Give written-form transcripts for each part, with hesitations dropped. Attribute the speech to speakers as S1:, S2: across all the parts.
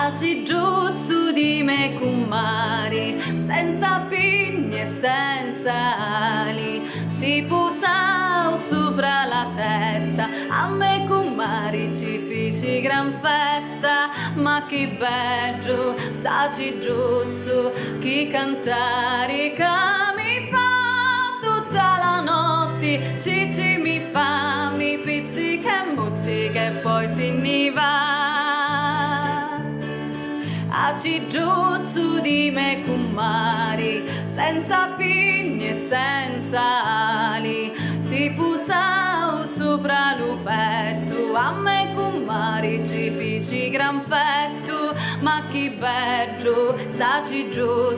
S1: Saci giù di me Kumari, senza pigni e senza ali, si posò sopra la testa, a me Kumari ci feci gran festa, ma che bello, saci giù, chi cantare che mi fa tutta la notte, cici mi fa, mi pizzica e muzzica e poi se ne va. Aci giù di me Kumari, senza pigni e senza ali, si posò sopra lo petto, a me Kumari ci feci gran fetto, ma che bello, saci giù,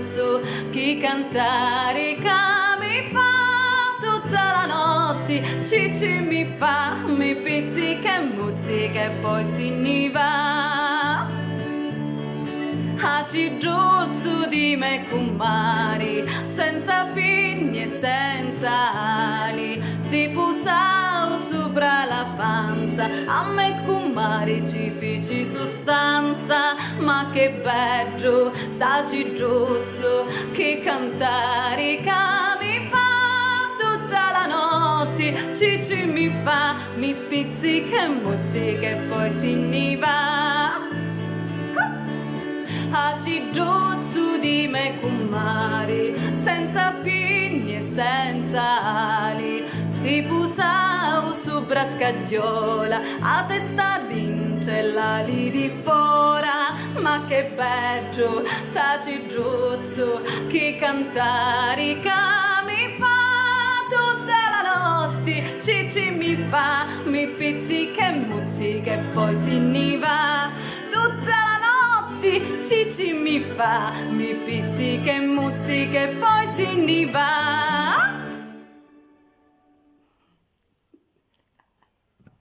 S1: chi cantare che mi fa tutta la notte, cici mi fa, mi pizzica e muzzica e poi se ne va. Aci giù di me Kumari, senza pigni e senza ali, si posò sopra la panza, a me Kumari ci feci sostanza, ma che bello, saci giù, che cantare che mi fa tutta la notte, cici mi fa, mi pizzica e muzzica e poi se ne va. Aci giù di me Kumari, senza pigni e senza ali, si posò sopra scagliola, a testa vince l'ali di fora, ma che bello, saci giù, chi cantare che mi fa tutta la notte, cici mi fa, mi pizzica e muzzica e poi se ne va. Tutta la notte cici mi fa, mi pizzica e muzzica e poi se ne va.